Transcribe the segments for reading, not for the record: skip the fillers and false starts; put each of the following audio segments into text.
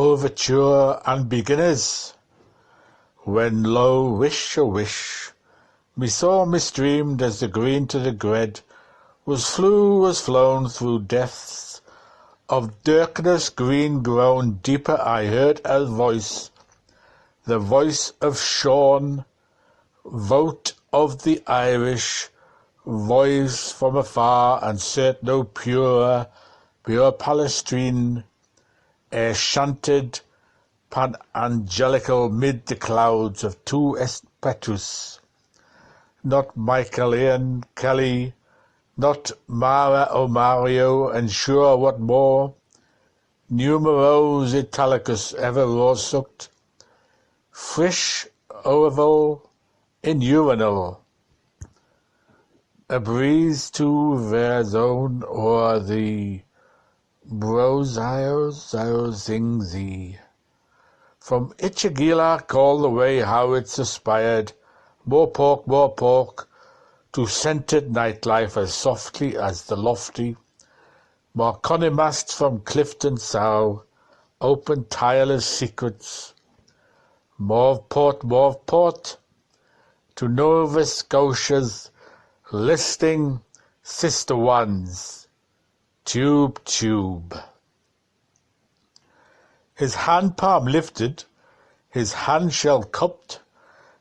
overture and beginners. When lo, wish a wish, me saw misdreamed as the green to the gred was flown through depths of darkness green grown deeper. I heard a voice, the voice of Sean, vote of the Irish, voice from afar, and cert no pure Palestrine, ere chanted pan angelical mid the clouds of two Espetus, not Michael Ian Kelly, not Mara O'Mario, and sure what more, numeros italicus ever raw sucked, frisch oval in urinal, a breeze to their zone o'er the brosios sing thee. From Itchagila all the way how it's aspired, more pork, to scented nightlife as softly as the lofty, Marconi masts from Clifton Sow, open tireless secrets, Morport, to Nova Scotia's listing sister ones, tube. His hand palm lifted, his hand shell cupped,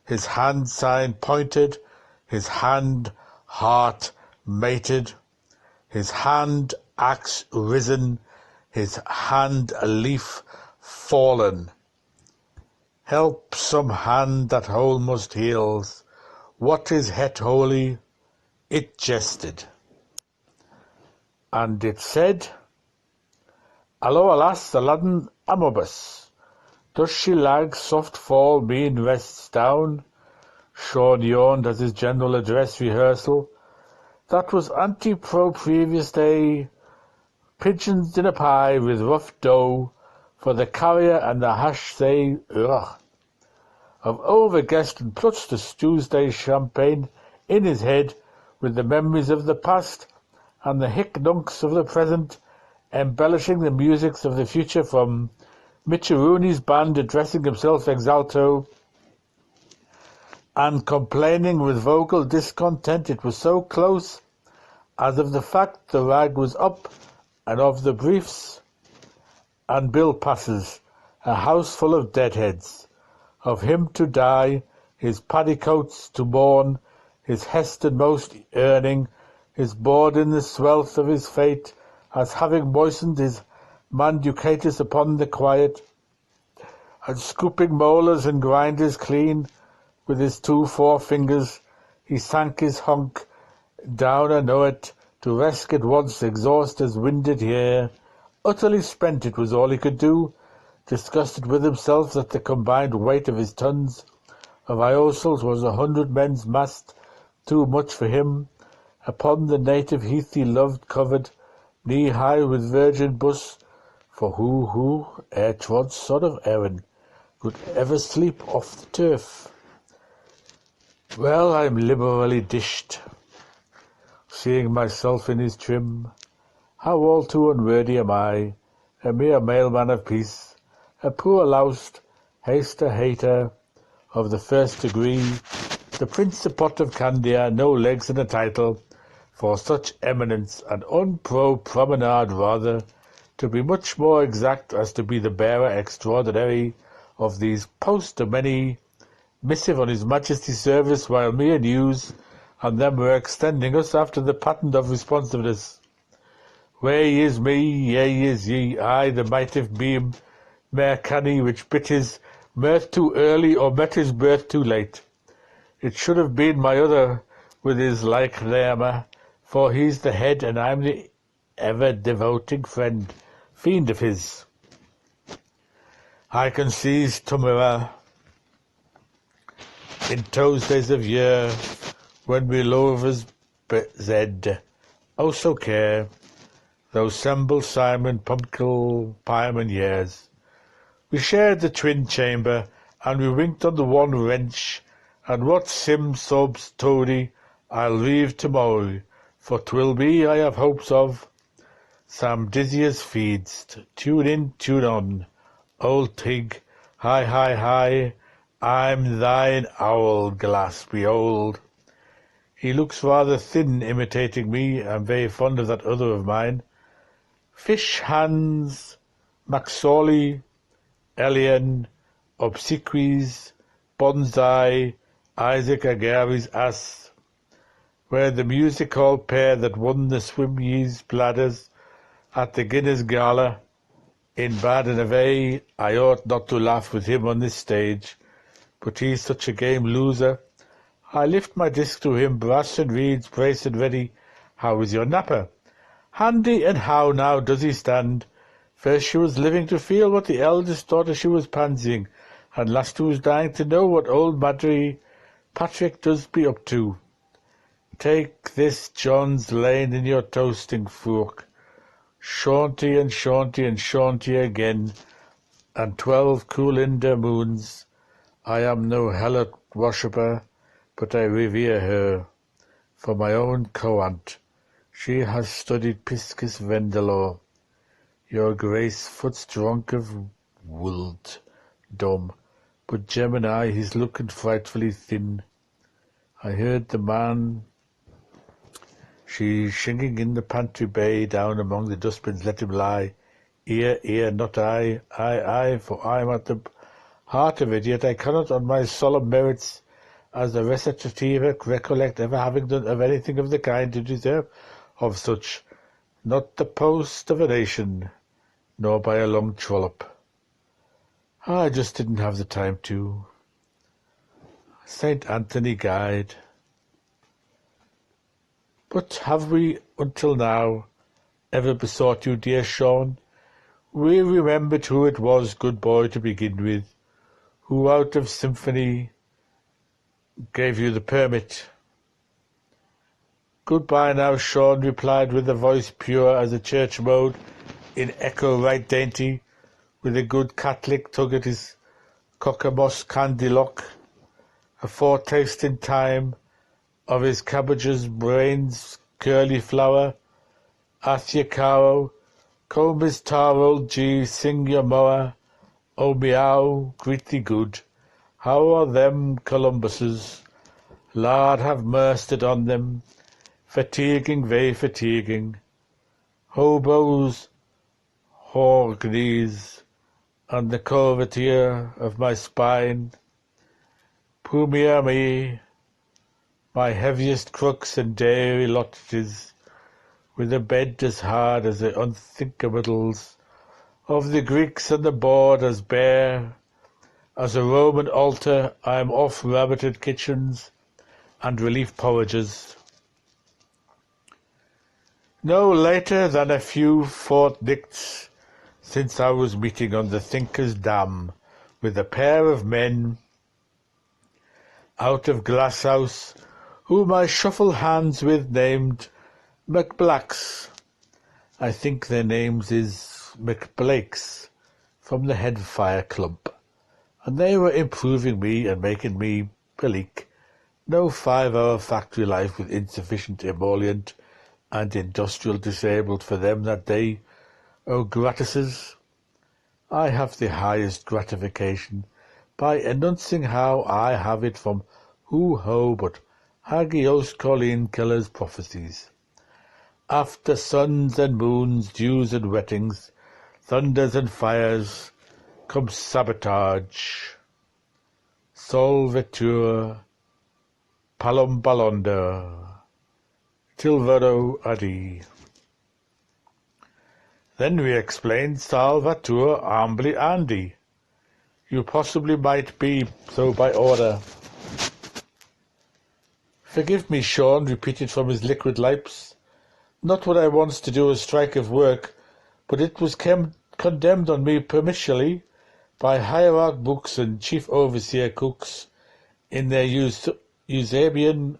his hand sign pointed, his hand heart mated, his hand axe risen, his hand a leaf fallen. Help some hand that whole must heals. What is het holy? It jested. And it said, Allo alas, the laden amobus. Does she lag soft fall mean rests down? Sean yawned as his general address rehearsal. That was ante-pro previous day. Pigeons in a pie with rough dough for the carrier and the hash say, ugh. Of overguest and clutched the Tuesday champagne in his head with the memories of the past and the hick-nunks of the present, embellishing the musics of the future from Michirooni's band addressing himself ex alto and complaining with vocal discontent it was so close, as of the fact the rag was up, and of the briefs and bill passes, a house full of deadheads, of him to die, his paddycoats to mourn, his hested most earning, his board in the swelth of his fate, as having moistened his manducatus upon the quiet, and scooping molars and grinders clean, with his 2 forefingers, he sank his hunk down a knowet to rest at once, exhaust as winded here. Utterly spent, it was all he could do, disgusted with himself that the combined weight of his tons of iosels was 100 men's mast, too much for him. Upon the native heath he loved covered, knee-high with virgin buss, for who, ere trod sod of Erin, could ever sleep off the turf? Well, I'm liberally dished, seeing myself in his trim. How all too unworthy am I, a mere mailman of peace, a poor loused hater of the first degree, the Principate of Candia, no legs and a title, for such eminence, an unpro promenade rather, to be much more exact as to be the bearer extraordinary of these post-many missive on His Majesty's service, while mere news and them were extending us after the patent of responsiveness. Where is me, yea is ye, I, the mighty beam, mere canny, which bit his mirth too early or met his birth too late. It should have been my other with his like there, for he's the head and I'm the ever devoting fiend of his. I can seize Tumira in Tuesdays of year, when we lovers zed, oh so care, those semble Simon Pumpkill Pyman years. We shared the twin chamber, and we winked on the one wrench, and what sim sobs toady I'll leave tomorrow, for 'twill be, I have hopes of, some dizziest feeds, tune in, tune on, Old Tig, hi, hi, hi, I'm thine hourglass, behold. He looks rather thin, imitating me. I'm very fond of that other of mine. Fish hands, Maxoli, Elian, Obsequies, Bonsai, Isaac Agary's ass, where the music hall pair that won the swim-ye's bladders at the Guinness Gala in Baden-Avey. I ought not to laugh with him on this stage, but he's such a game loser. I lift my disc to him, brass and reeds, brace and ready. How is your napper? Handy, and how now does he stand? First she was living to feel what the eldest daughter she was pansying, and last she was dying to know what old Madry Patrick does be up to. Take this John's Lane in your toasting fork. Shaunty and shaunty and shaunty again, and 12 coolinda moons. I am no helot worshipper, but I revere her. For my own co-aunt, she has studied Piscis Vendelor. Your Grace foot's drunk of wold, dumb, but Gemini, he's looking frightfully thin. I heard the man she's singing in the pantry bay down among the dustbins, let him lie. Ear, not I, for I am at the heart of it, yet I cannot on my solemn merits as a recitative recollect ever having done of anything of the kind to deserve of such, not the post of a nation, nor by a long trollop. I just didn't have the time to. St. Anthony Guide. But have we, until now, ever besought you, dear Sean? We remembered who it was, good boy, to begin with, who out of symphony gave you the permit. Goodbye now, Sean replied with a voice pure as a church mode, in echo right dainty, with a good Catholic tug at his cockamos candy lock, a foretaste in time of his cabbage's brains curly flower. Athya caro, comb his tar old G, sing your moa, oh meow, greet thee good. How are them Columbuses? Lord have mercy on them, fatiguing, very fatiguing. Hobos, horgneys, and the curvature of my spine. Pumia me, my heaviest crux and dairy lot it is, with a bed as hard as the unthinkables of the Greeks, and the board as bare as a Roman altar. I am off rabbited kitchens and relief porridges. No later than a few fortnights since I was meeting on the Thinker's Dam with a pair of men out of Glasshouse, whom I shuffle hands with, named McBlacks. I think their names is McBlakes, from the Headfire Clump, and they were improving me and making me bleak. No 5-hour factory life with insufficient emollient and industrial disabled for them that day. Oh, gratises! I have the highest gratification by announcing how I have it from who-ho but Hagios Colleen Keller's prophecies. After suns and moons, dews and wettings, thunders and fires, comes sabotage. Solvetur, palum ballonder, tilvero adi. Then we explained Salvatur ambly andi. You possibly might be so by order. Forgive me, Sean repeated from his liquid lips. Not what I wants to do a strike of work, but it was condemned on me permissally by hierarch books and chief overseer cooks in their Eusebian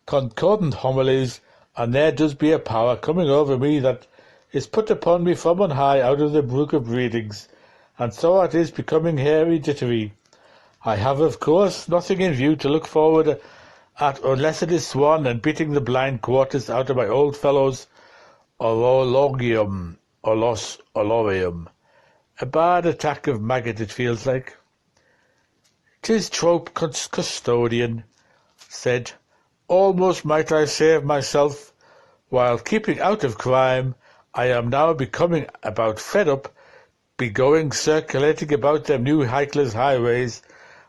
concordant homilies, and there does be a power coming over me that is put upon me from on high out of the brook of readings, and so it is becoming hereditary. I have, of course, nothing in view to look forward at unless it is swan and beating the blind quarters out of my old fellows orologium, olos olorium, A bad attack of maggot, it feels like. "'Tis trope custodian," said. "Almost might I save myself, while keeping out of crime. I am now becoming about fed up, be going circulating about them new Highclers highways,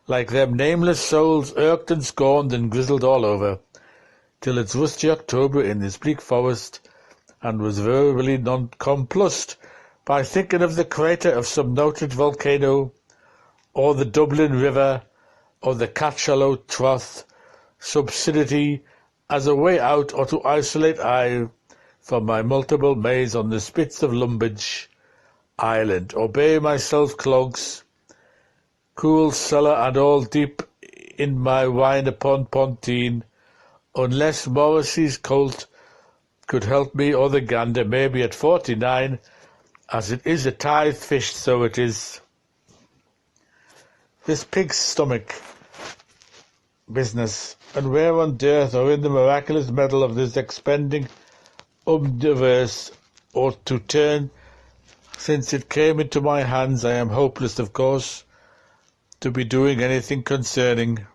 like them nameless souls irked and scorned and grizzled all over, till it's rusty October in this bleak forest, and was verbally nonplussed by thinking of the crater of some noted volcano, or the Dublin River, or the Cachalot Troth subsidity as a way out, or to isolate I from my multiple maze on the spits of Lumbridge Island, obey myself clogs, cool cellar and all deep in my wine upon Pontine, unless Morrissey's colt could help me, or the gander, maybe at 49, as it is a tithe fish, so it is. This pig's stomach business, and where on earth or in the miraculous metal of this expending omniverse ought to turn, since it came into my hands, I am hopeless, of course, to be doing anything concerning.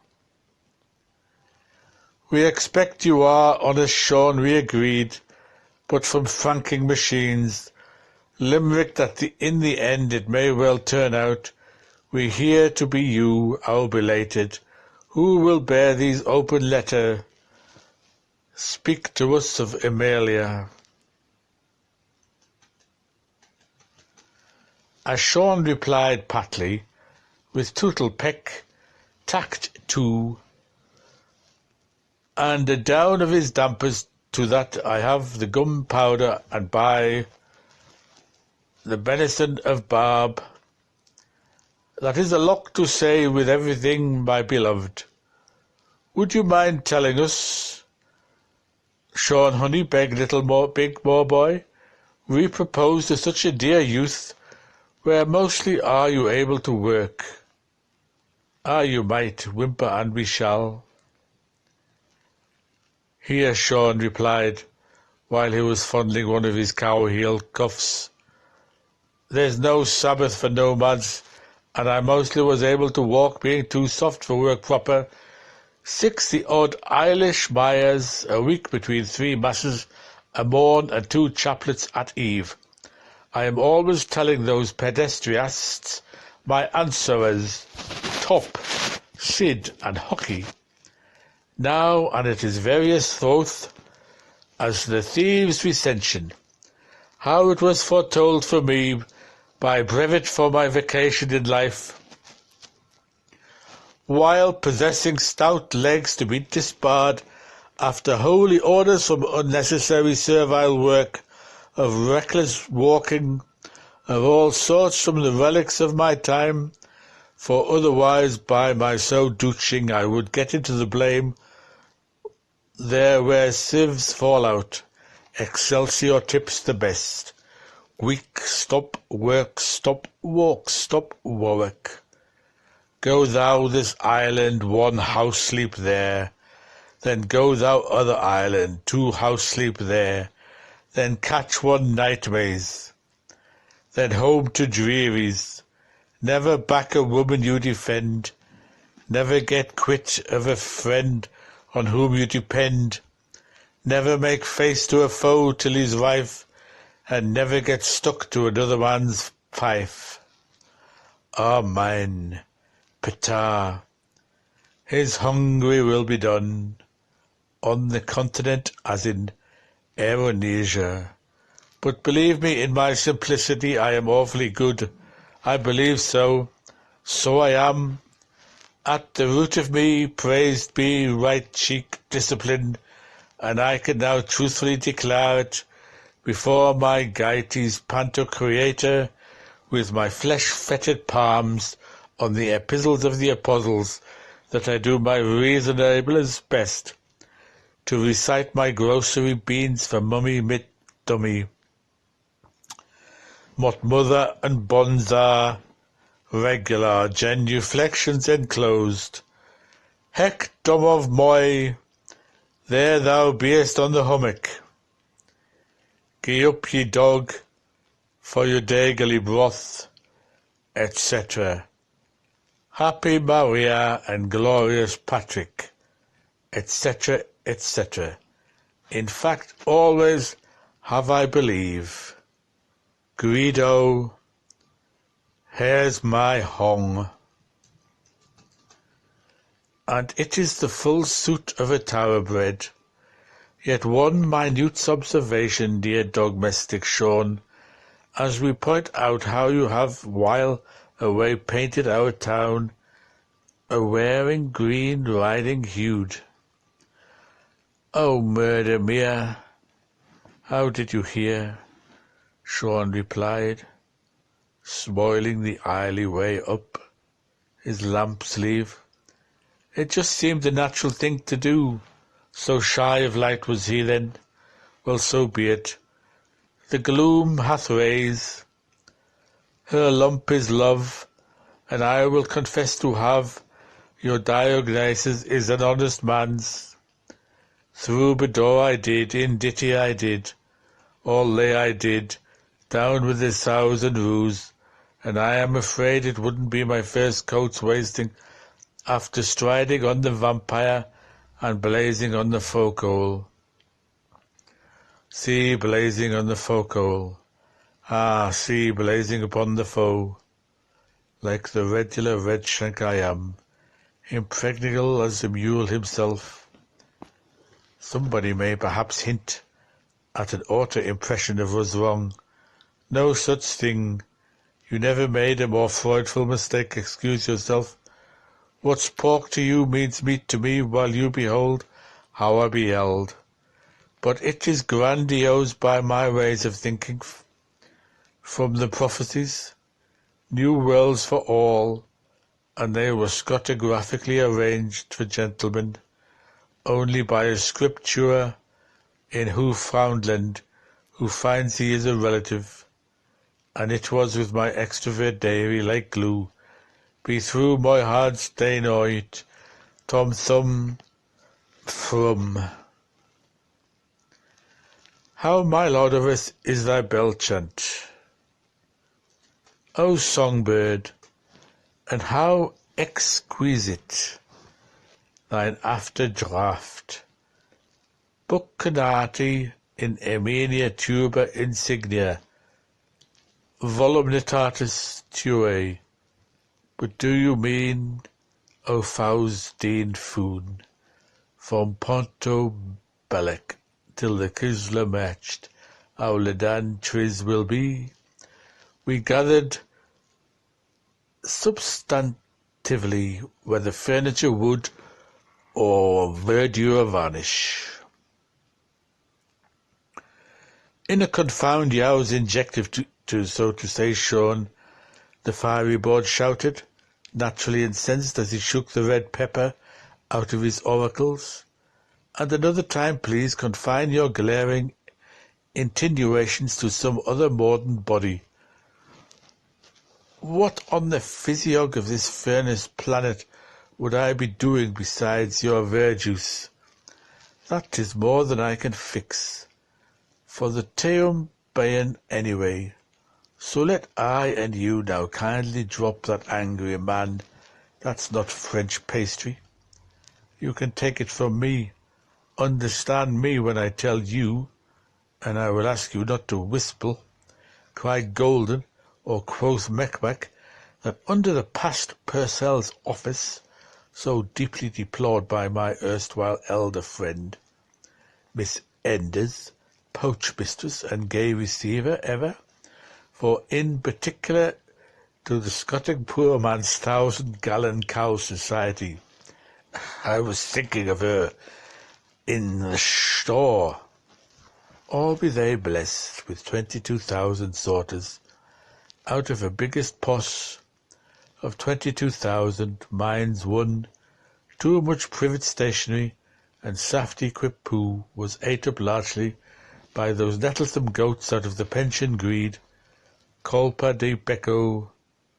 We expect you are, honest Sean, we agreed, but from franking machines, Limerick that in the end it may well turn out, we hear to be you, our belated, who will bear these open letter, speak to us of Emilia. As Sean replied patly, with tootle peck, tacked to, and a down of his dampers to that I have the gunpowder and buy the benison of Barb. That is a lot to say with everything, my beloved. Would you mind telling us, Sean Honey begged big more boy, we propose to such a dear youth, where mostly are you able to work? You might whimper and we shall. Here, Sean replied, while he was fondling one of his cow-heel cuffs. There's no Sabbath for nomads, and I mostly was able to walk, being too soft for work proper, 60-odd Irish Myers a week between 3 masses a morn and 2 chaplets at eve. I am always telling those pedestriasts, my answerers, Top, Sid, and Hockey, now, and it is various thoth, as the thieves' recension, how it was foretold for me by brevet for my vacation in life, while possessing stout legs to be disbarred after holy orders from unnecessary servile work, of reckless walking, of all sorts from the relics of my time, for otherwise by my so douching I would get into the blame there where sieves fall out. Excelsior tips the best. Weak, stop, work, stop, walk, stop, Warwick. Go thou this island, 1 house sleep there, then go thou other island, 2 house sleep there, then catch 1 night maze, then home to Drearies, never back a woman you defend, never get quit of a friend on whom you depend, never make face to a foe till he's rife, and never get stuck to another man's fife. Amen. Ptah. His hungry will be done, on the continent as in Aeronesia. But believe me, in my simplicity I am awfully good. I believe so. So I am. At the root of me, praised be right cheek discipline, and I can now truthfully declare it before my Gaity's Panto Creator, with my flesh-fetid palms on the epistles of the apostles, that I do my reasonablest best to recite my grocery beans for mummy mit dummy. Mot mother and bonza, regular genuflections enclosed. Heck dom of moi, there thou beest on the hummock. Gie up, ye dog, for your daigly broth, etc. Happy Maria and glorious Patrick, etc., etc. In fact, always have I believe. Guido, here's my hong. And it is the full suit of a thoroughbred. Yet one minute observation, dear domestic Sean, as we point out how you have while away painted our town, a wearing green riding hued. Oh, murder mere, how did you hear? Sean replied, spoiling the early way up his lamp sleeve. It just seemed the natural thing to do. So shy of light was he then. Well, so be it. The gloom hath rays. Her lump is love, and I will confess to have your diagnosis is an honest man's. Through Bedore I did, in Ditty I did, all lay I did, down with the sows and roos, and I am afraid it wouldn't be my first coat's wasting after striding on the vampire and blazing on the forecastle. See, blazing on the forecastle. Ah, see, blazing upon the foe. Like the regular red shank I am, impregnable as the mule himself. Somebody may perhaps hint at an auto-impression of us wrong. No such thing. You never made a more frightful mistake. Excuse yourself. What's pork to you means meat to me, while you behold how I beheld. But it is grandiose by my ways of thinking. From the prophecies, new worlds for all, and they were scotographically arranged for gentlemen, only by a scripture in Newfoundland, who finds he is a relative, and it was with my extrovert dairy like glue, be through my hard stain o't, Tom Thumb from. How mild of us is thy bell chant, O songbird, and how exquisite thine after draught. Buccanati in Emenia tuba insignia, volumnitatis tue. But do you mean, O Faustine Foon, from Ponto Belek till the Kisla matched, our Ledan Triz will be? We gathered substantively whether furniture would or verdure vanish. In a confound yow's injective to so to say, Sean, the fiery board shouted, naturally incensed as he shook the red pepper out of his oracles. And another time, please, confine your glaring insinuations to some other modern body. What on the physiog of this furnace planet would I be doing besides your verjuice? That is more than I can fix. For the teum bayon anyway. So let I and you now kindly drop that angry man. That's not French pastry. You can take it from me. Understand me when I tell you, and I will ask you not to whistle, cried Golden, or quoth Mecmac, that under the past Purcell's office, so deeply deplored by my erstwhile elder friend, Miss Enders, poach mistress and gay receiver ever, for in particular to the Scottish poor man's 1,000-gallon cow society. I was thinking of her in the store. All be they blessed with 22,000 sorters, out of a biggest poss of 22,000, mine's one, too much privet stationery and safety quip poo was ate up largely by those nettlesome goats out of the pension greed, culpa de pecco,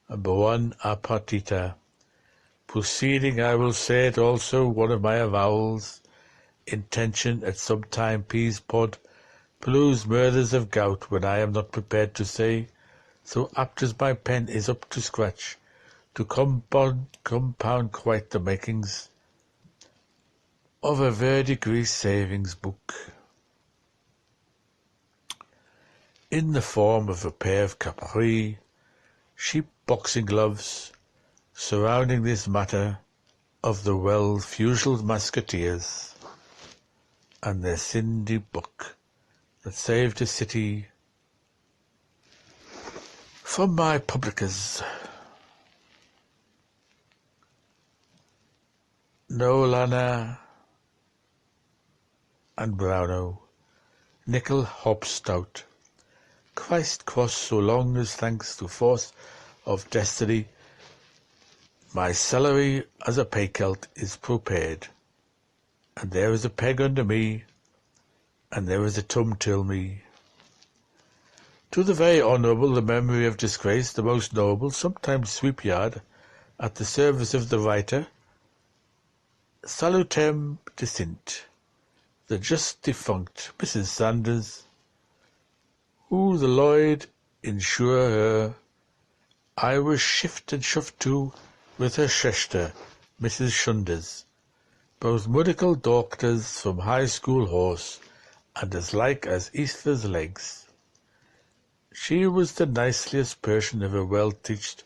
and buon a partita. Proceeding, I will say it also, one of my avowals, intention at some time peas pod, blues murders of gout when I am not prepared to say, so apt as my pen is up to scratch, to compound quite the makings of a verdigris savings book, in the form of a pair of capri sheep boxing gloves, surrounding this matter of the well-fuseled musketeers and their Cindy book that saved a city from my publicers. Nolana and Browno, nickel hop stout, Christ cross so long as thanks to force of destiny my salary as a pay-celt is prepared, and there is a peg under me, and there is a tum till me. To the very honourable the memory of disgrace, the most noble, sometimes sweepyard, at the service of the writer, salutem decint, the just defunct Mrs. Sanders, who the Lloyd insure her, I was shift and shoved to with her shester, Mrs. Shunders, both medical doctors from high school horse, and as like as Easter's legs. She was the niceliest person of a well-teached,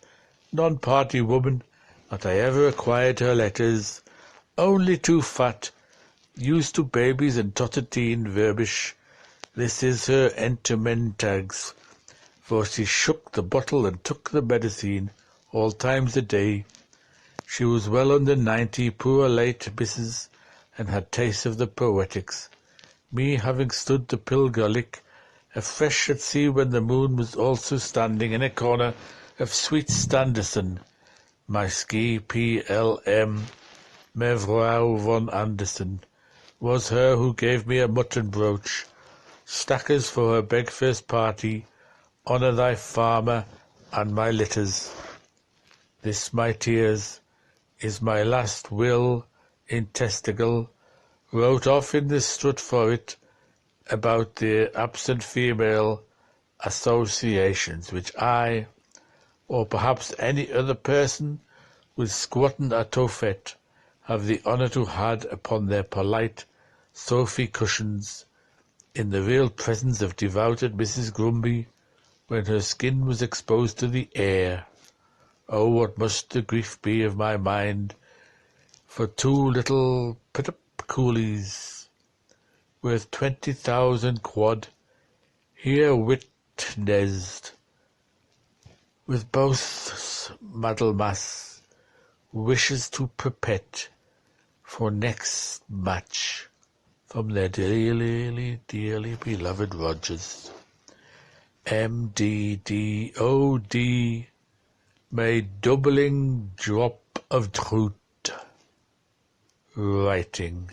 non-party woman that I ever acquired her letters, only too fat, used to babies and totterteen verbish. This is her entermentags, for she shook the bottle and took the medicine all times a day. She was well under 90, poor late missus, and had taste of the poetics. Me having stood the Pilgerlick, afresh at sea when the moon was also standing in a corner of sweet Standerson, my ski P.L.M. Mevrouw von Anderson, was her who gave me a mutton brooch, stackers for her breakfast party, honour thy farmer and my litters. This, my tears, is my last will intesticle, wrote off in the strut for it, about the absent female associations which I, or perhaps any other person with squatting at Tophet, have the honour to had upon their polite Sophie cushions, in the real presence of devoted Mrs. Grumby, when her skin was exposed to the air. Oh, what must the grief be of my mind for two little pit-up coolies, worth 20,000 quad, here witnessed, with both Maddlemas wishes to perpet for next match from their dearly, dearly beloved Rogers. MDDOD, may doubling drop of truth. Writing.